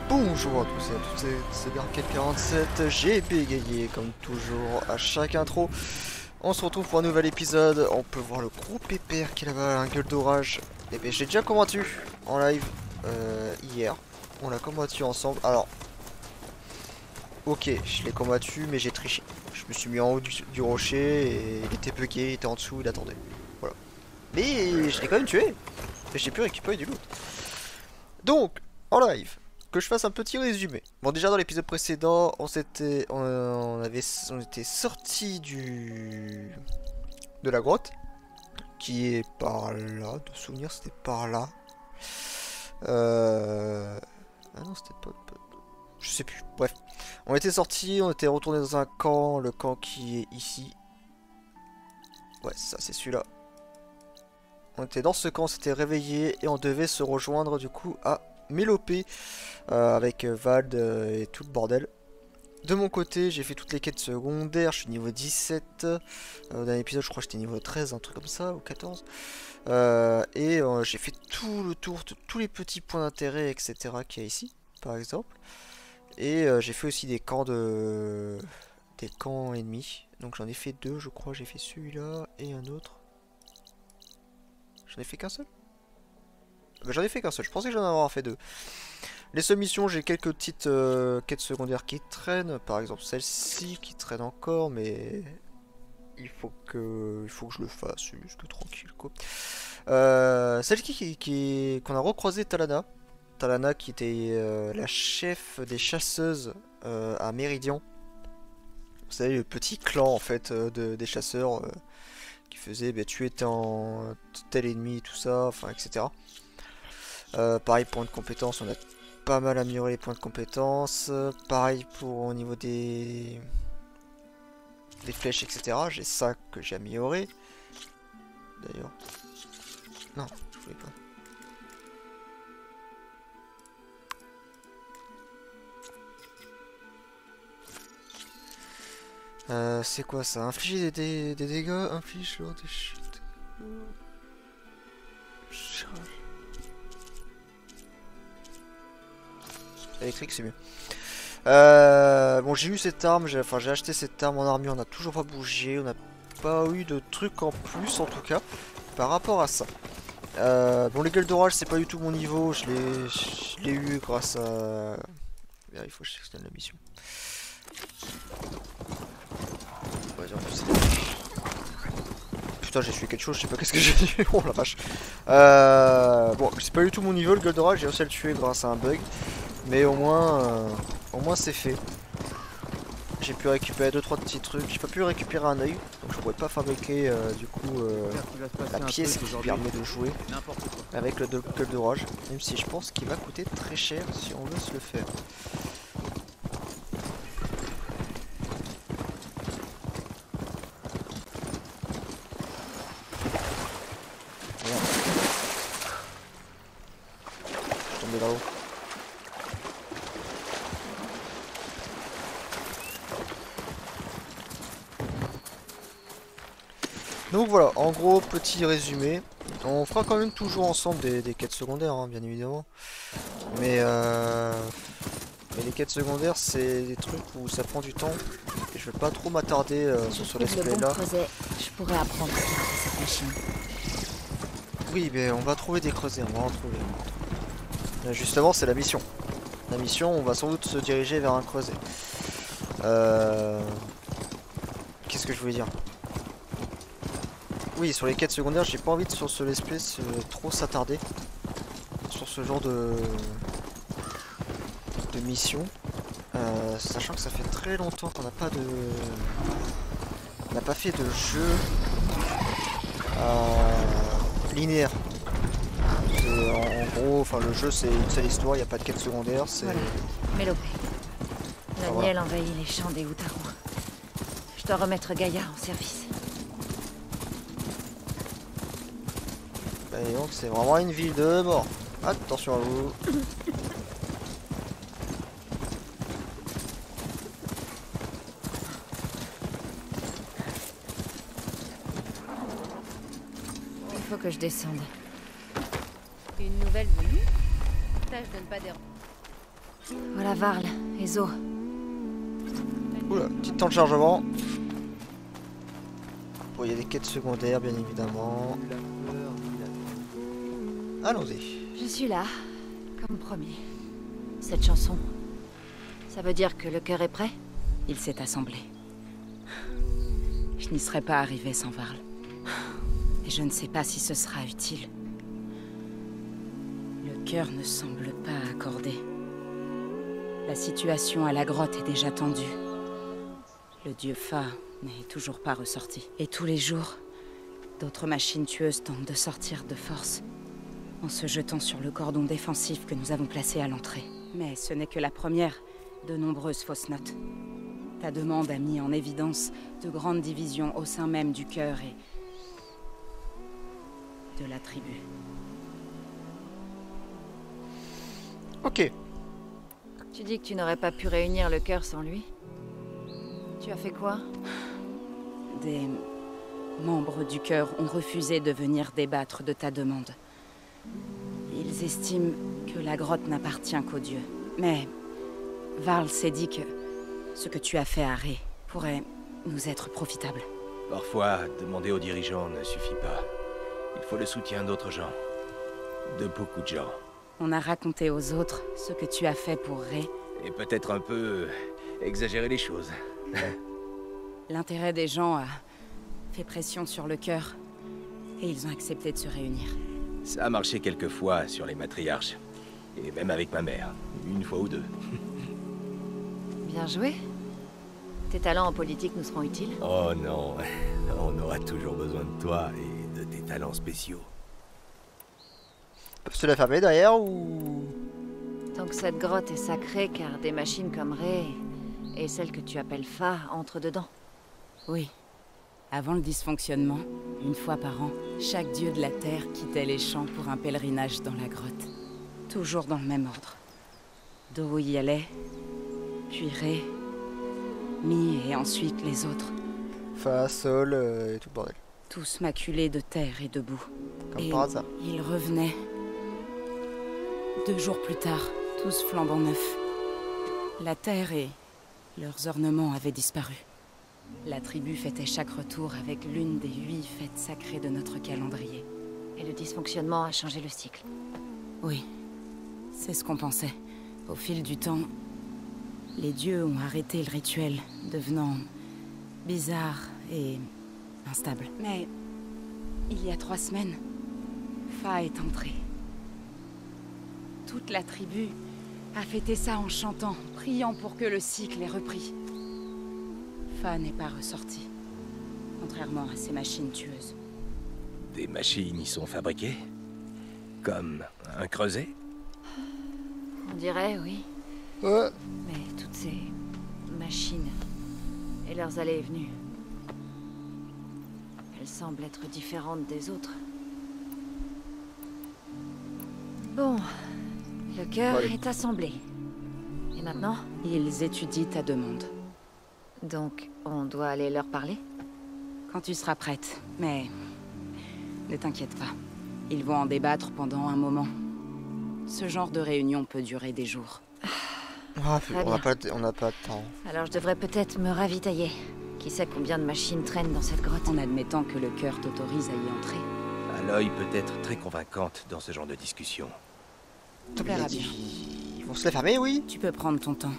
Bonjour à tous et à toutes, c'est Darket47, j'ai bégayé comme toujours à chaque intro. On se retrouve pour un nouvel épisode, on peut voir le gros pépère qui est là-bas, un gueule d'orage. Et bien j'ai déjà combattu en live hier, on l'a combattu ensemble. Alors, ok, je l'ai combattu mais j'ai triché. Je me suis mis en haut du rocher et il était bugué, il était en dessous, il attendait. Voilà. Mais je l'ai quand même tué, et j'ai pu récupérer du loot. Donc, en live, que je fasse un petit résumé. Bon, déjà dans l'épisode précédent, on était sorti de la grotte, qui est par là. De souvenir, c'était par là. Ah non, c'était pas. Je sais plus. Bref, on était sorti, on était retourné dans un camp, le camp qui est ici. Ouais, ça, c'est celui-là. On était dans ce camp, on s'était réveillé et on devait se rejoindre du coup à Mélopée avec Vald et tout le bordel. De mon côté, j'ai fait toutes les quêtes secondaires, je suis niveau 17. Dans l'épisode, je crois que j'étais niveau 13, un truc comme ça, ou 14. J'ai fait tout le tour de tous les petits points d'intérêt, etc. qu'il y a ici, par exemple. Et j'ai fait aussi des camps ennemis. Donc j'en ai fait deux, je crois. J'ai fait celui-là et un autre. J'en ai fait qu'un seul? Bah, j'en ai fait qu'un seul, je pensais que j'en avais fait deux. Les seules missions, j'ai quelques petites quêtes secondaires qui traînent. Par exemple celle-ci qui traîne encore, mais il faut que je le fasse, juste tranquille quoi. Celle qu'on a recroisé Talana. Talana qui était la chef des chasseuses à Méridian. Vous savez, le petit clan en fait des chasseurs qui faisait tuer tel ennemi, tout ça, enfin etc. Pareil pour une compétence, on a pas mal amélioré les points de compétence. Pareil pour au niveau des flèches, etc. J'ai ça que j'ai amélioré. D'ailleurs. Non, je voulais pas. C'est quoi ça? Infliger des dégâts, inflige lors des chutes. Électrique, c'est mieux. Bon, j'ai eu cette arme, j'ai acheté cette arme en armure, on n'a toujours pas bougé, on n'a pas eu de trucs en plus en tout cas par rapport à ça. Bon, les gueules d'orage, c'est pas du tout mon niveau, je l'ai eu grâce à. Il faut que je extienne la mission. Putain, j'ai tué quelque chose, je sais pas qu'est-ce que j'ai dit. Oh la vache. Bon, c'est pas du tout mon niveau, le gueule d'orage, j'ai réussi à le tuer grâce à un bug. Mais au moins c'est fait. J'ai pu récupérer 2-3 petits trucs. J'ai pas pu récupérer un œil, donc je pourrais pas fabriquer du coup la pièce qui permet de jouer avec le gueule d'orage. Même si je pense qu'il va coûter très cher si on veut se le faire. Merde. Je suis tombé là-haut. Donc voilà, en gros, petit résumé. On fera quand même toujours ensemble des quêtes secondaires, hein, bien évidemment. Mais les quêtes secondaires, c'est des trucs où ça prend du temps. Et je vais pas trop m'attarder sur ce let's play là. Je pourrais apprendre ce qui fait cette machine. Oui, mais on va trouver des creusets, on va en trouver. Justement, c'est la mission. La mission, on va sans doute se diriger vers un creuset. Qu'est-ce que je voulais dire? Oui, sur les quêtes secondaires, j'ai pas envie de sur ce let's play trop s'attarder sur ce genre de mission, sachant que ça fait très longtemps qu'on n'a pas fait de jeu linéaire. En gros, enfin le jeu c'est une seule histoire, il n'y a pas de quête secondaire, c'est. Voilà. Mélopée. Daniel envahit les champs des Outarous. Je dois remettre Gaïa en service. Et donc c'est vraiment une ville de mort. Attention à vous. Il faut que je descende. Une nouvelle venue? Tâche de ne pas déranger. Voilà Varl et Zo. Oula, petit temps de chargement. Bon, il y a des quêtes secondaires, bien évidemment. Allons-y. Je suis là, comme promis. Cette chanson, ça veut dire que le cœur est prêt? Il s'est assemblé. Je n'y serais pas arrivée sans Varl. Et je ne sais pas si ce sera utile. Le cœur ne semble pas accordé. La situation à la grotte est déjà tendue. Le dieu Fa n'est toujours pas ressorti. Et tous les jours, d'autres machines tueuses tentent de sortir de force, en se jetant sur le cordon défensif que nous avons placé à l'entrée. Mais ce n'est que la première de nombreuses fausses notes. Ta demande a mis en évidence de grandes divisions au sein même du cœur et de la tribu. Ok. Tu dis que tu n'aurais pas pu réunir le cœur sans lui? Tu as fait quoi? Des membres du cœur ont refusé de venir débattre de ta demande. Ils estiment que la grotte n'appartient qu'aux dieux. Mais Varl s'est dit que ce que tu as fait à Ré pourrait nous être profitable. Parfois, demander aux dirigeants ne suffit pas. Il faut le soutien d'autres gens. De beaucoup de gens. On a raconté aux autres ce que tu as fait pour Ré. Et peut-être un peu exagérer les choses. L'intérêt des gens a fait pression sur le cœur. Et ils ont accepté de se réunir. Ça a marché quelques fois sur les matriarches. Et même avec ma mère. Une fois ou deux. Bien joué. Tes talents en politique nous seront utiles. Oh non. On aura toujours besoin de toi et de tes talents spéciaux. Peuvent se la fermer derrière ou... Tant que cette grotte est sacrée, car des machines comme Ré et celle que tu appelles Fa entrent dedans. Oui. Avant le dysfonctionnement, une fois par an, chaque dieu de la terre quittait les champs pour un pèlerinage dans la grotte. Toujours dans le même ordre. Do y allait, puis Ré, Mi et ensuite les autres. Fa, Sol et tout le bordel. Tous maculés de terre et de boue. Comme Et par hasard. ils revenaient. 2 jours plus tard, tous flambant neufs. La terre et leurs ornements avaient disparu. La tribu fêtait chaque retour avec l'une des 8 fêtes sacrées de notre calendrier. Et le dysfonctionnement a changé le cycle. Oui, c'est ce qu'on pensait. Au fil du temps, les dieux ont arrêté le rituel, devenant bizarre et instable. Mais il y a 3 semaines, Fa est entrée. Toute la tribu a fêté ça en chantant, priant pour que le cycle ait repris. Fa n'est pas ressorti, contrairement à ces machines tueuses. Des machines y sont fabriquées? Comme un creuset? On dirait, oui. Ouais. Mais toutes ces machines et leurs allées et venues, elles semblent être différentes des autres. Bon, le cœur Allez. est assemblé. Et maintenant? Ils étudient ta demande. Donc, on doit aller leur parler? Quand tu seras prête, mais ne t'inquiète pas. Ils vont en débattre pendant un moment. Ce genre de réunion peut durer des jours. Ah, Très on n'a bien. pas de temps. Alors je devrais peut-être me ravitailler. Qui sait combien de machines traînent dans cette grotte? En admettant que le cœur t'autorise à y entrer. Aloy peut être très convaincante dans ce genre de discussion. On verra bien. Ils vont se la fermer, oui. Tu peux prendre ton temps.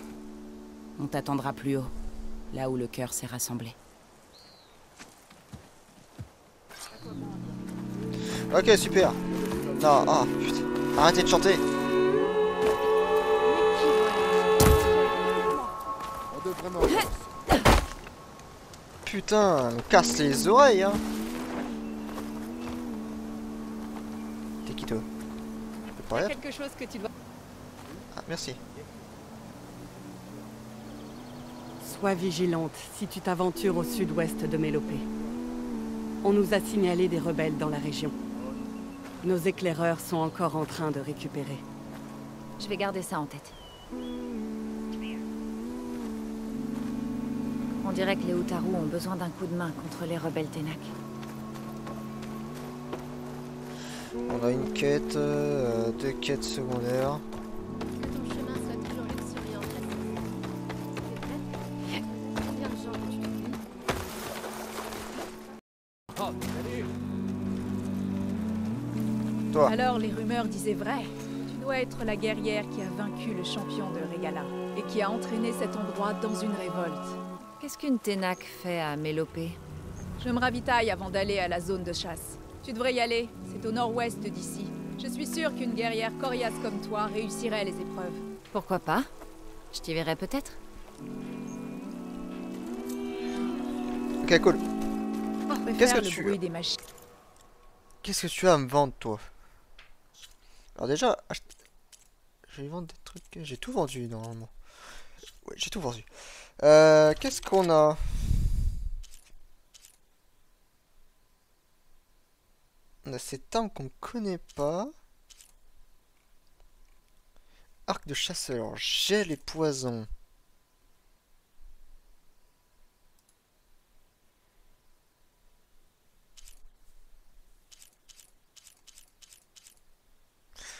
On t'attendra plus haut, là où le cœur s'est rassemblé. Ok, super. Non, ah, putain. Arrêtez de chanter. Putain, on casse les oreilles, hein. T'es qui toi? Je peux te parler? Quelque chose que tu dois... Ah, merci. Sois vigilante si tu t'aventures au sud-ouest de Mélopée. On nous a signalé des rebelles dans la région. Nos éclaireurs sont encore en train de récupérer. Je vais garder ça en tête. On dirait que les Utaru ont besoin d'un coup de main contre les rebelles Tenak. On a une quête, 2 quêtes secondaires. Que ton chemin soit toujours luxueux. Toi. Alors les rumeurs disaient vrai. Tu dois être la guerrière qui a vaincu le champion de Regala et qui a entraîné cet endroit dans une révolte. Qu'est-ce qu'une Ténac fait à Mélopée? Je me ravitaille avant d'aller à la zone de chasse. Tu devrais y aller, c'est au nord-ouest d'ici. Je suis sûre qu'une guerrière coriace comme toi réussirait les épreuves. Pourquoi pas? Je t'y verrai peut-être. Ok, cool. Qu'est-ce que le tu bruit des machines. Qu'est-ce que tu as à me vendre, toi? Alors déjà, je vais vendre des trucs... J'ai tout vendu, normalement. Ouais, j'ai tout vendu. Qu'est-ce qu'on a? On a cette arme qu'on connaît pas. Arc de chasseur, gel et poison.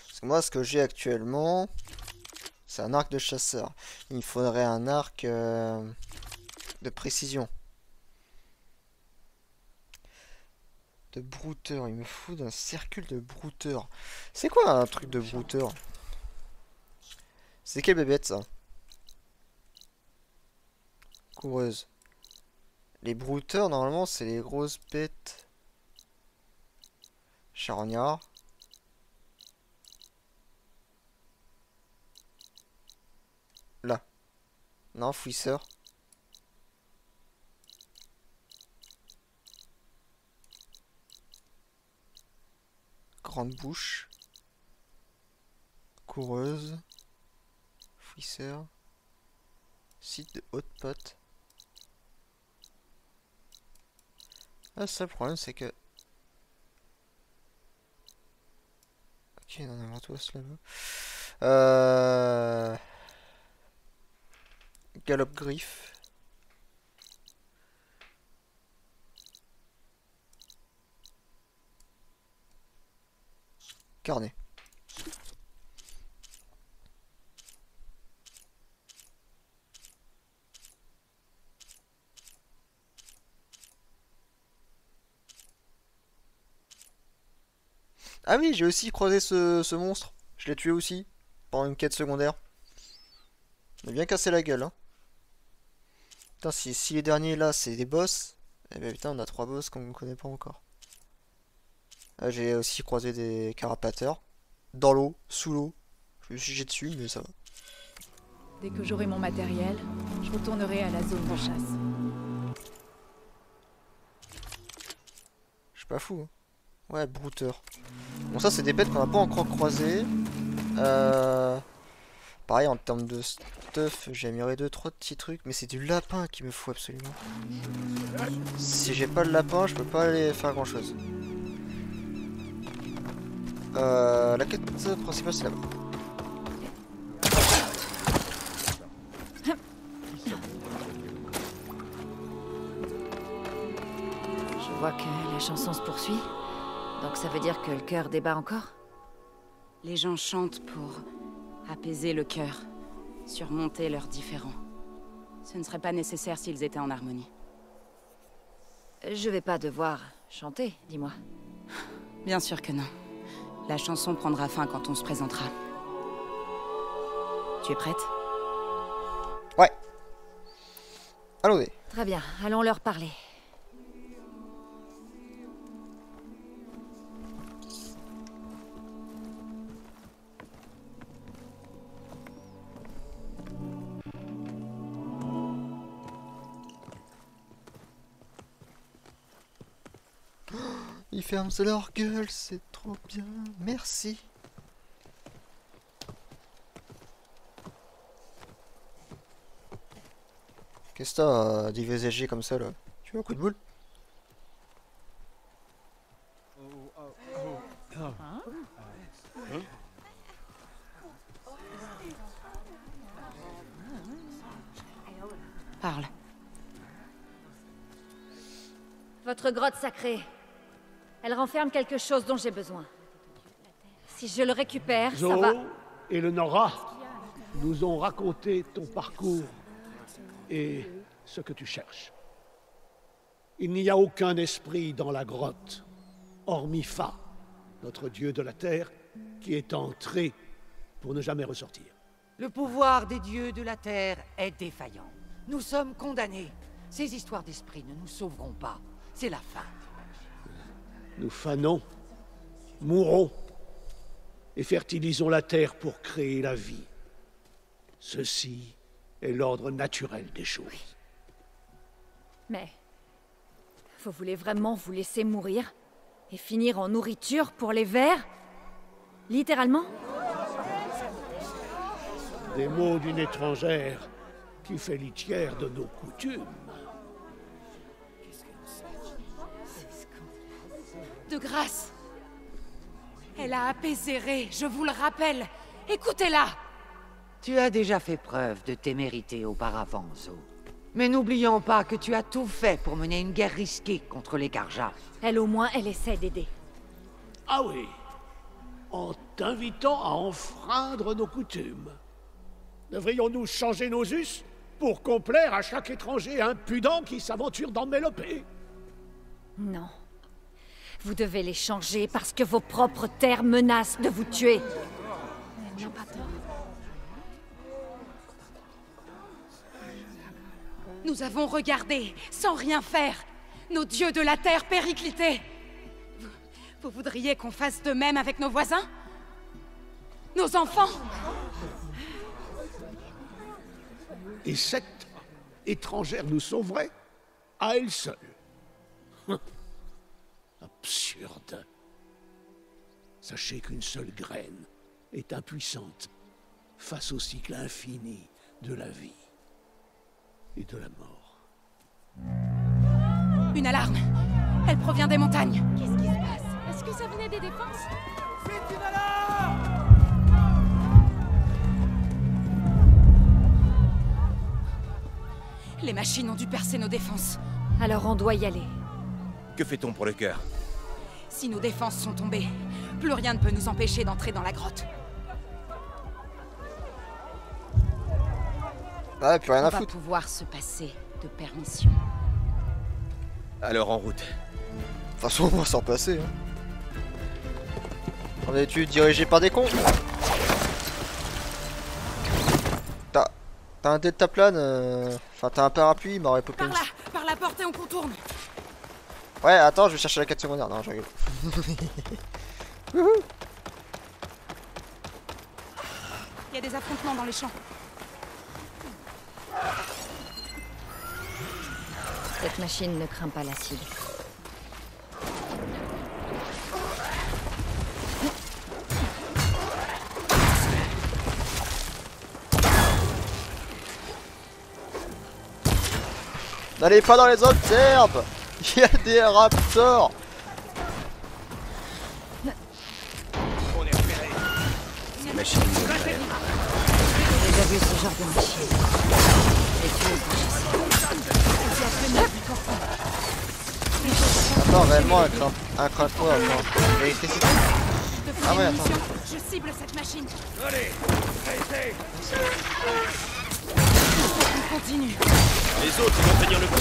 Parce que moi, ce que j'ai actuellement, c'est un arc de chasseur. Il me faudrait un arc de précision. De brouteur, il me faut d'un circule de brouteur. C'est quoi un truc de brouteur? C'est quelle bébête ça? Coureuse. Les brouteurs normalement c'est les grosses bêtes. Charognard. Là. Non, fouisseur. Grande bouche. Coureuse. Fouisseur. Site de haute pote. Ah, ça, le problème, c'est que... Ok, il en a un tous là-bas. Galop griffe. Carnet. Ah oui, j'ai aussi croisé ce monstre. Je l'ai tué aussi. Pendant une quête secondaire. On a bien cassé la gueule, hein. Putain, si les derniers là, c'est des boss. Eh ben putain, on a 3 boss qu'on ne connaît pas encore. Ah, j'ai aussi croisé des carapateurs. Dans l'eau, sous l'eau. Je me suis jeté dessus, mais ça va. Dès que j'aurai mon matériel, je retournerai à la zone de chasse. Je suis pas fou, hein. Ouais, brouteur. Bon, ça, c'est des bêtes qu'on n'a pas encore croisées. Pareil, en termes de stuff, j'ai amélioré 2-3 petits trucs. Mais c'est du lapin qu'il me faut absolument. Si j'ai pas le lapin, je peux pas aller faire grand chose. La quête principale, c'est là-bas. Je vois que la chanson se poursuit. Donc ça veut dire que le cœur débat encore? Les gens chantent pour apaiser le cœur, surmonter leurs différends. Ce ne serait pas nécessaire s'ils étaient en harmonie. Je vais pas devoir chanter, dis-moi. Bien sûr que non. La chanson prendra fin quand on se présentera. Tu es prête? Ouais. Allons-y. Très bien, allons leur parler. Ils ferment leur gueule, c'est trop bien. Merci. Qu'est-ce que t'as des VSG comme ça là? Tu veux un coup de boule? Parle. Votre grotte sacrée. Elle renferme quelque chose dont j'ai besoin. Si je le récupère, ça Zo va... et le Nora nous ont raconté ton parcours et ce que tu cherches. Il n'y a aucun esprit dans la grotte, hormis Fa, notre dieu de la terre, qui est entré pour ne jamais ressortir. Le pouvoir des dieux de la terre est défaillant. Nous sommes condamnés. Ces histoires d'esprit ne nous sauveront pas. C'est la fin. Nous fanons, mourons, et fertilisons la terre pour créer la vie. Ceci est l'ordre naturel des choses. Mais... vous voulez vraiment vous laisser mourir? Et finir en nourriture pour les vers? Littéralement? Des mots d'une étrangère qui fait litière de nos coutumes. De grâce. Elle a apaisé Ré, je vous le rappelle. Écoutez-la. Tu as déjà fait preuve de témérité auparavant, Zo. Mais n'oublions pas que tu as tout fait pour mener une guerre risquée contre les Carja. Elle au moins, elle essaie d'aider. Ah oui, en t'invitant à enfreindre nos coutumes. Devrions-nous changer nos us pour complaire à chaque étranger impudent qui s'aventure dans Mélopée? Non. Vous devez les changer parce que vos propres terres menacent de vous tuer. Elle n'a pas tort. Nous avons regardé, sans rien faire, nos dieux de la terre péricliter. Vous voudriez qu'on fasse de même avec nos voisins? Nos enfants? Et cette étrangère nous sauverait à elle seule. Absurde. Sachez qu'une seule graine est impuissante face au cycle infini de la vie et de la mort. Une alarme. Elle provient des montagnes. Qu'est-ce qui se passe? Est-ce que ça venait des défenses? C'est une alarme! Les machines ont dû percer nos défenses. Alors on doit y aller. Que fait-on pour le cœur? Si nos défenses sont tombées, plus rien ne peut nous empêcher d'entrer dans la grotte. Ah, plus rien On à va foutre. pouvoir se passer de permission. Alors en route. De toute façon, on va s'en passer. Hein. On est-tu dirigé par des cons? T'as un deltaplane, enfin t'as un parapluie, il m'aurait popé. Par la porte et on contourne. Ouais, attends, je vais chercher la quête secondaire. Non, je rigole. Il y a des affrontements dans les champs. Cette machine ne craint pas l'acide. N'allez pas dans les autres herbes. Il y a des raptors. On est repéré. Ces machines nous aiment. J'ai déjà vu ce genre de machine. Et tu Attends, réellement, un craint quoi? L'électricité? Ah ouais, attends. Je cible cette machine. Allez, arrêtez! On continue. Les autres vont tenir le coup.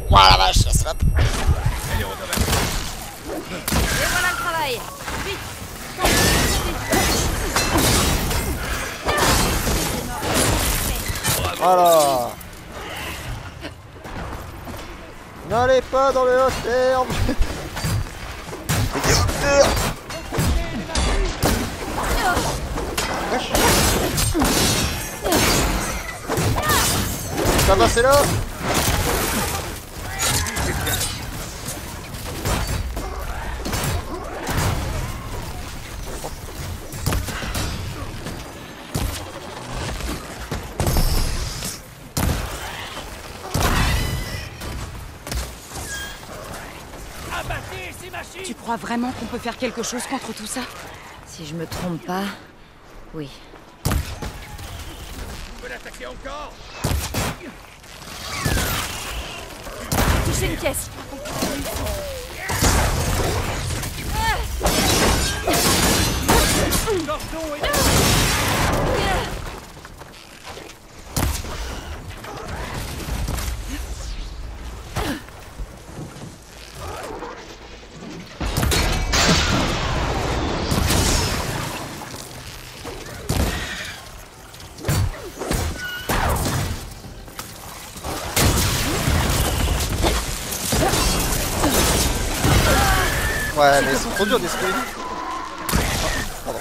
Ouah la vache, ça se rappe. Allez, on va. Et voilà le travail. Voilà. N'allez pas dans le haut herbe. Ça va, c'est là. Abattez ces machines! Tu crois vraiment qu'on peut faire quelque chose contre tout ça? Si je me trompe pas, oui. On peut l'attaquer encore? Touchez une pièce. Gordon est... trop dur d'esquiver. Ah, pardon.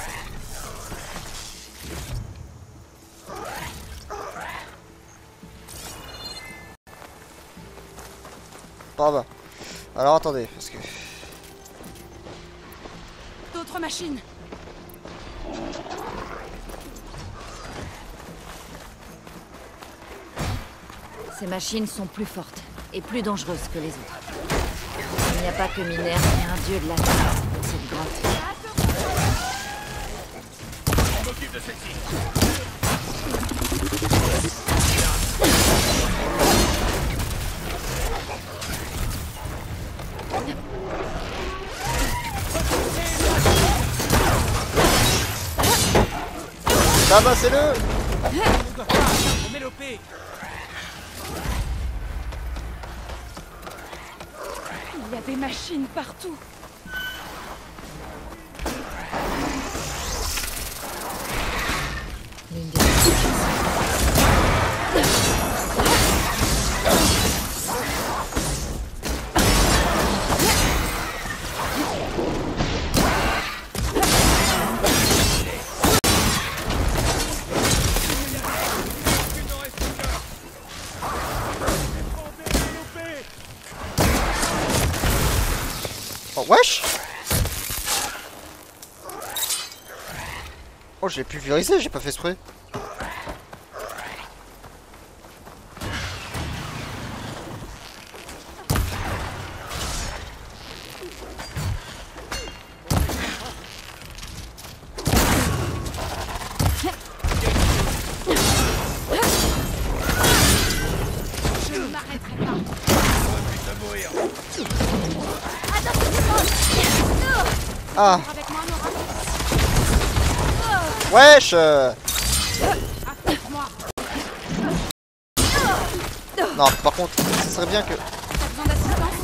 Par là-bas. Alors attendez, parce que... D'autres machines. Ces machines sont plus fortes et plus dangereuses que les autres. Il n'y a pas que Minerve, mais un dieu de la terre dans cette grotte. Je m'occupe de celle-ci. Tabassez-le! Mélopée. Il y a des machines partout. L'une des Oh, wesh! Oh, je l'ai pulvérisé, j'ai pas fait exprès. Je ne m'arrêterai pas. Ah! Avec moi, Nora. Wesh! Affronte-moi. Non, par contre, ce serait bien que... T'as besoin d'assistance?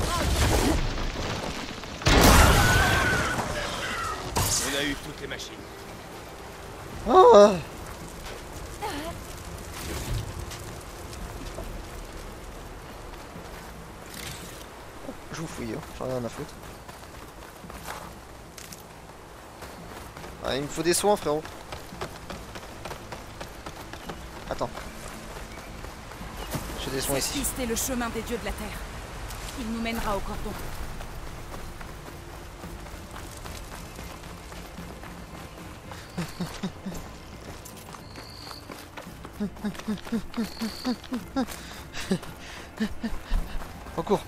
On a eu toutes les machines. Oh. Je vous fouille, hein. J'en ai rien à foutre. Ah, il me faut des soins, frérot. Attends. J'ai des soins Cette ici. piste est le chemin des dieux de la terre. Il nous mènera au cordon. Recours.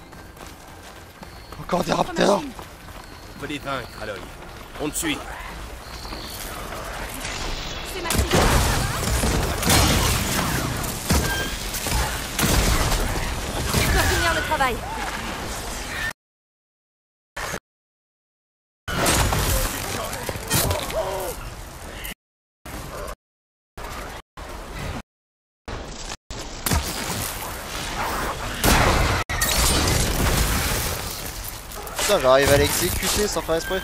Encore des raptors. On peut les vaincre, Aloy. On te suit. C'est ma fille. Je dois finir le travail. Putain, j'arrive à l'exécuter sans faire exprès.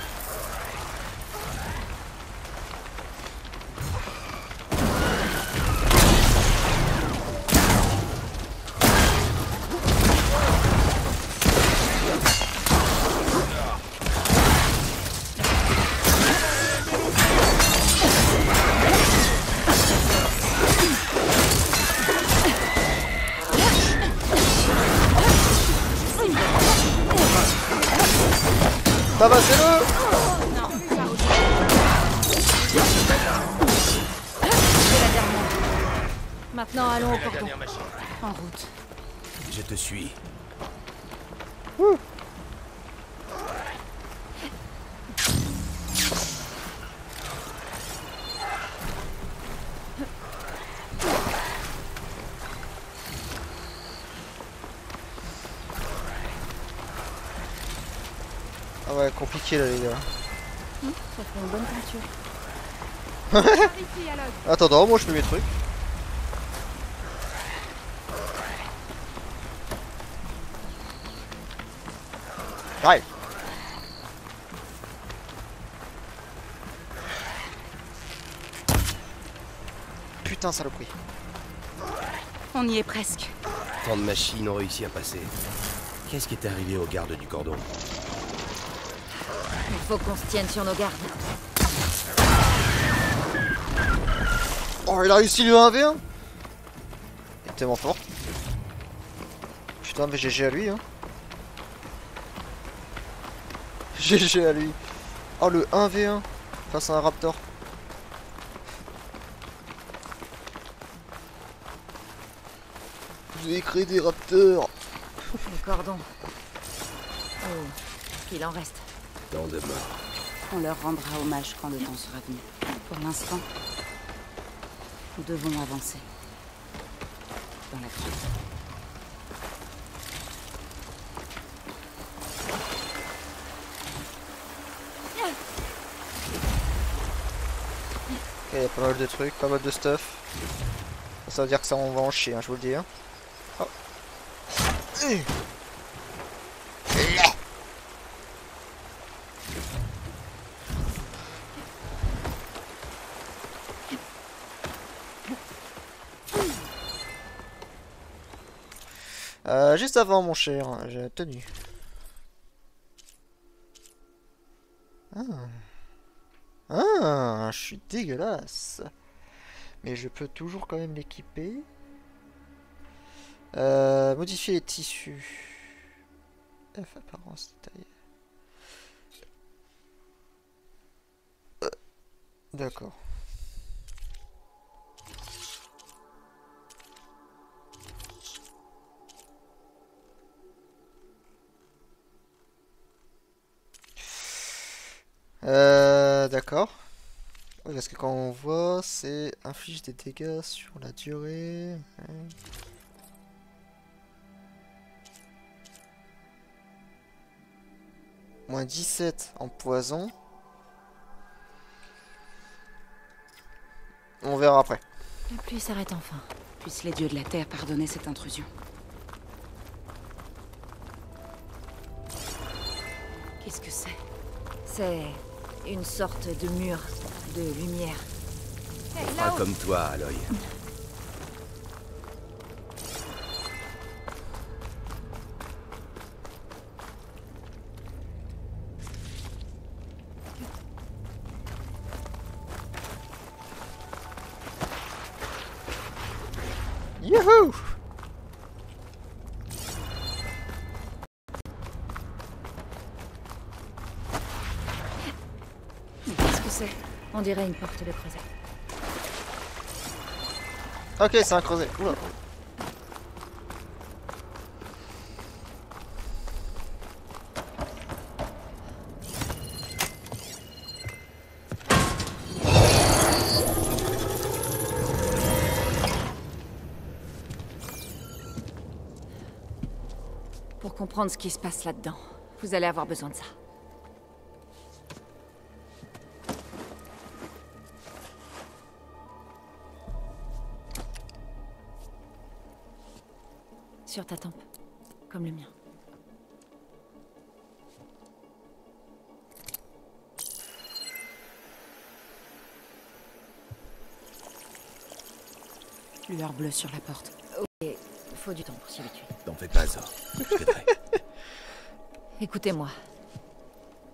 Tabassez-le! Maintenant, allons au La cordon. dernière machine. En route. Je te suis. Ah ouais, compliqué là les gars. Ça fait une bonne peinture. Par ici, Aloy. Attends, moi je fais mes trucs. J'arrive. Putain, saloperie. On y est presque. Tant de machines ont réussi à passer. Qu'est-ce qui est arrivé aux gardes du cordon? Il faut qu'on se tienne sur nos gardes. Oh, il a réussi le 1v1. Il est tellement fort. Putain, mais GG à lui, hein. GG à lui. Oh, le 1v1 face à un raptor. Vous avez créé des raptors. Le cordon. Oh, qu'il en reste. Tant de morts. On leur rendra hommage quand le temps sera venu. Pour l'instant, nous devons avancer. Dans la grotte. Ok, y a pas mal de trucs, pas mal de stuff. Ça veut dire que ça on va en chier, hein, je vous le dis. Hein. Oh. Juste avant mon cher, j'ai tenu. Ah, je suis dégueulasse. Mais je peux toujours quand même l'équiper. Modifier les tissus. F apparence détaillée. D'accord. D'accord. Oui, parce que quand on voit, c'est inflige des dégâts sur la durée. Ouais. Moins 17 en poison. On verra après. La pluie s'arrête enfin. Puissent les dieux de la terre pardonner cette intrusion. Qu'est-ce que c'est? C'est une sorte de mur de lumière. Hey, Pas comme toi, Aloy. Youhou! Qu'est-ce que c'est? On dirait une porte de creuset. Ok, c'est un creuset. Oula. Pour comprendre ce qui se passe là-dedans, vous allez avoir besoin de ça. Sur ta tempe, comme le mien. Lueur bleue sur la porte. Ok, faut du temps pour s'y habituer. T'en fais pas, Zor. Je t'aiderai. Écoutez-moi,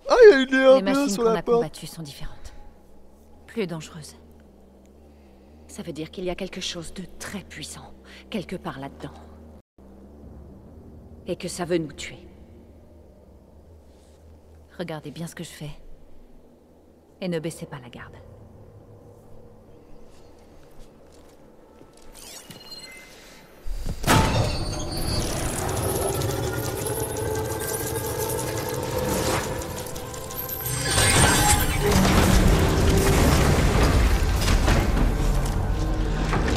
Ah, il y a une lueur les bleue machines sur qu'on la a porte. combattues sont différentes. Plus dangereuses. Ça veut dire qu'il y a quelque chose de très puissant, quelque part là-dedans. Et que ça veut nous tuer. Regardez bien ce que je fais. Et ne baissez pas la garde.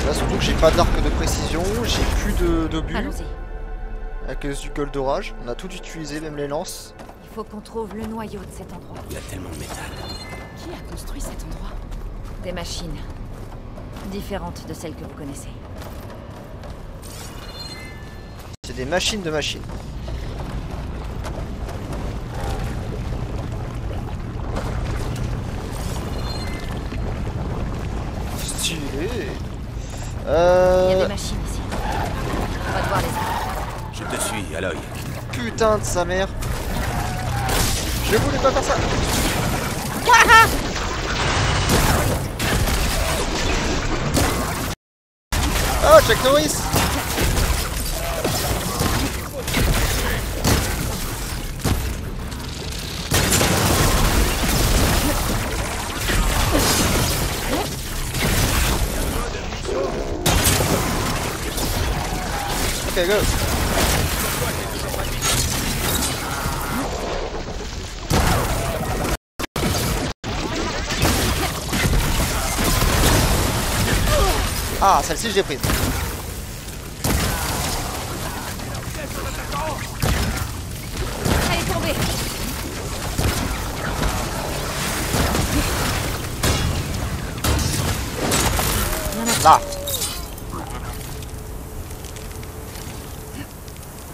Là, surtout que j'ai pas d'arc de précision, j'ai plus d'obus. Allons-y. À cause du gueule d'orage, on a tout utilisé, même les lances. Il faut qu'on trouve le noyau de cet endroit. Il y a tellement de métal. Qui a construit cet endroit? Des machines. Différentes de celles que vous connaissez. C'est des machines de machines. Stylé. Il y a des machines ici. On va devoir les arrêter. Je te suis, Aloy. Putain de sa mère. Je voulais pas faire ça. Oh, Chuck Norris. Ok, go. Ah, celle-ci je l'ai prise. Elle est tombée. Là.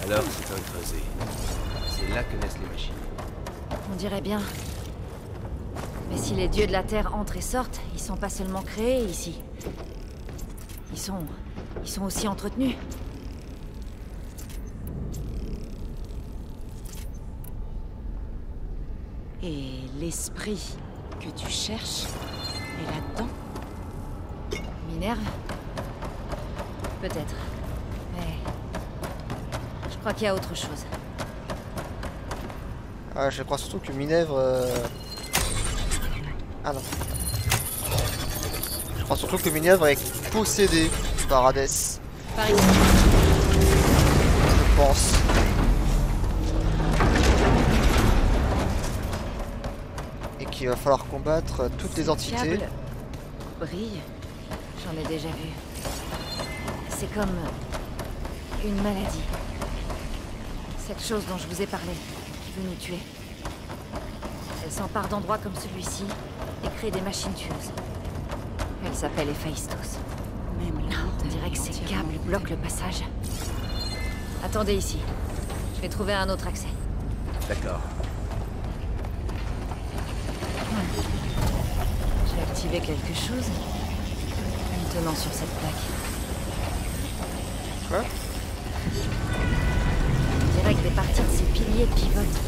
Alors, c'est un creuset. C'est là que naissent les machines. On dirait bien. Mais si les dieux de la Terre entrent et sortent, ils sont pas seulement créés ici. Ils sont aussi entretenus. Et l'esprit que tu cherches est là-dedans? Minerve? Peut-être. Mais... je crois qu'il y a autre chose. Ah, je crois surtout que Minerve... Ah non. Je crois surtout que Minerve est possédée par Hadès. Par ici. Je pense. Et qu'il va falloir combattre toutes les entités. Câble brille. J'en ai déjà vu. C'est comme une maladie. Cette chose dont je vous ai parlé, qui veut nous tuer. Elle s'empare d'endroits comme celui-ci et crée des machines tueuses. Elle s'appelle Héphaïstos. Même là, On dirait que ces câbles bloquent le passage. Attendez ici. Je vais trouver un autre accès. D'accord. J'ai activé quelque chose en me tenant sur cette plaque. Quoi? On dirait que des parties de ces piliers pivotent.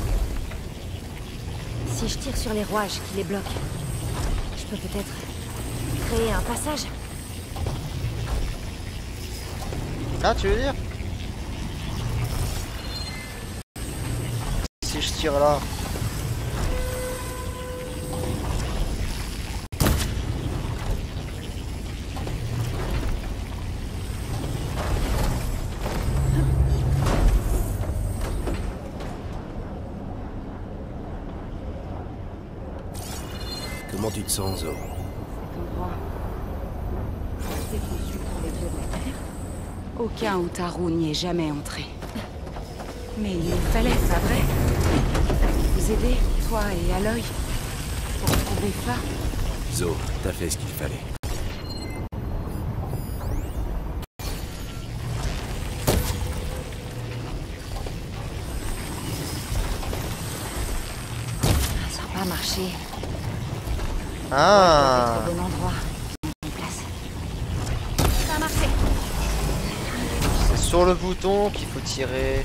Si je tire sur les rouages qui les bloquent, je peux peut-être créer un passage. Là, tu veux dire? Si je tire là... Comment tu te sens, Zo? Aucun Utaru n'y est jamais entré. Mais il le fallait, pas vrai? Vous aider, toi et Aloy, pour trouver Fa. Zo, t'as fait ce qu'il fallait. Ça n'a pas marché. Ah, Au bon endroit. En place. Ça a marché. c'est sur le bouton qu'il faut tirer.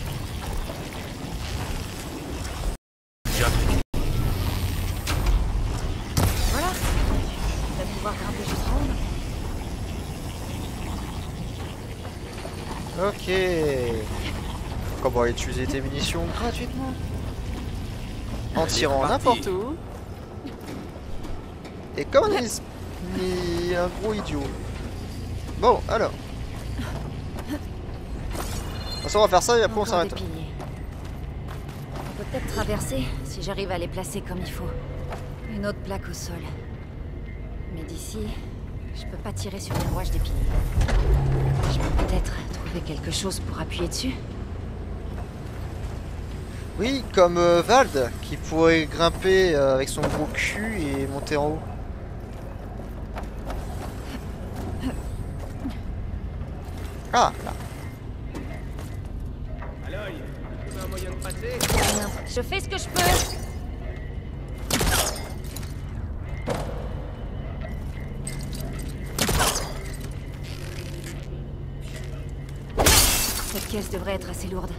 Voilà. On va pouvoir grimper jusqu'en haut. Ok. Comment utiliser tes munitions gratuitement? En tirant n'importe où. Et comme un gros idiot. Bon, alors. De toute façon, on va faire ça et après on Encore s'arrête. des piliers. On peut peut-être traverser si j'arrive à les placer comme il faut. Une autre plaque au sol. Mais d'ici, je peux pas tirer sur les rouages des piliers. Je peux peut-être trouver quelque chose pour appuyer dessus. Oui, comme Vald, qui pourrait grimper avec son gros cul et monter en haut. Ah, là. Aloy, tu as un moyen de passer? Je fais ce que je peux. Cette caisse devrait être assez lourde.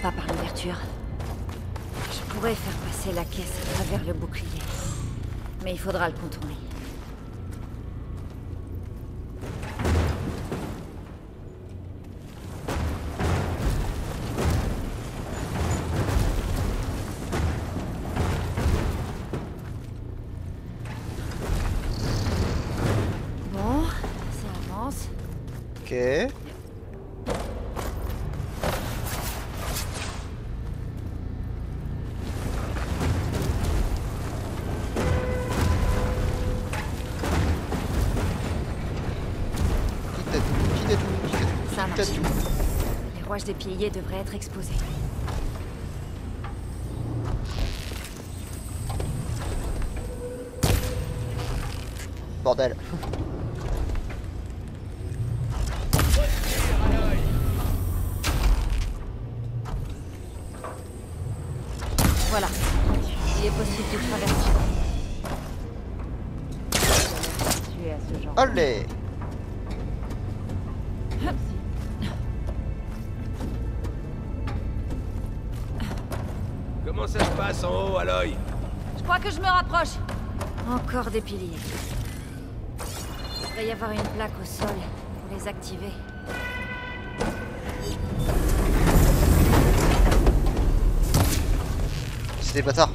pas par l'ouverture. Je pourrais faire passer la caisse à travers le bouclier. Mais il faudra le contourner. Bon, ça avance. Ok. Ça marche. Les rouages des piliers devraient être exposés. Bordel. Voilà. Il est possible de traverser. Tu es à ce genre. Allez. Comment ça se passe en haut, Aloy? Je crois que je me rapproche. Encore des piliers. Il va y avoir une plaque au sol pour les activer. C'est des bâtards.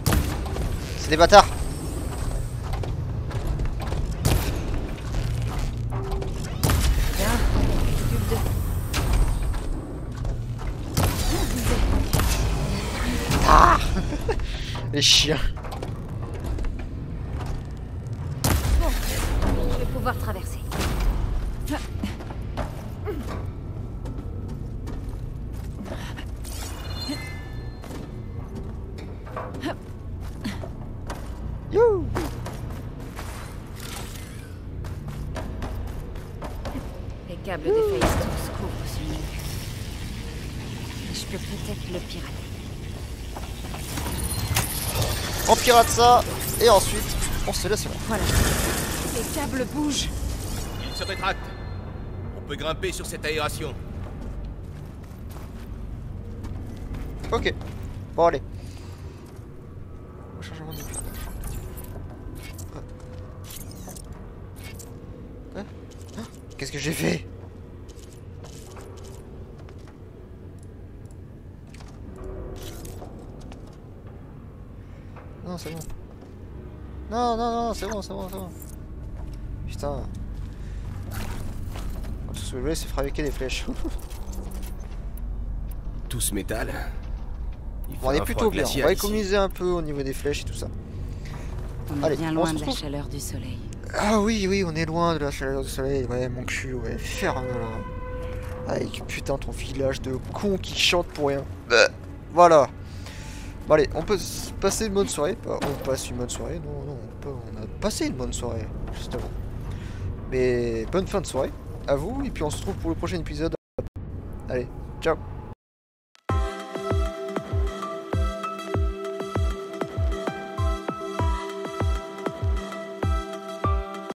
C'est des bâtards. Bien, occupe d'eux. Ah. Les chiens. Bon, je vais pouvoir traverser. You. Les câbles d'Héphaïstos couvrent ce mur. Et je peux peut-être le pirater. On pirate ça et ensuite on se laisse là. Voilà. Les câbles bougent. Il se rétracte. On peut grimper sur cette aération. Ok. Bon allez. Rechargement du puits. Hein? Hein? Qu'est-ce que j'ai fait? Non, c'est bon. Non, non, non, c'est bon, c'est bon, c'est bon. Putain. Tout ce que je voulais, c'est fabriquer des flèches. Tout ce métal. Bon, on est plutôt bien. On va économiser un peu au niveau des flèches et tout ça. On Allez, est bien on loin se de la retrouve. chaleur du soleil. Ah oui, oui, on est loin de la chaleur du soleil. Ouais, mon cul, ouais. Ferme là. Avec putain ton village de cons qui chantent pour rien. Voilà. Bon allez, on peut passer une bonne soirée. On passe une bonne soirée. Non, non, on a passé une bonne soirée, justement. Mais bonne fin de soirée à vous. Et puis on se retrouve pour le prochain épisode. Allez, ciao.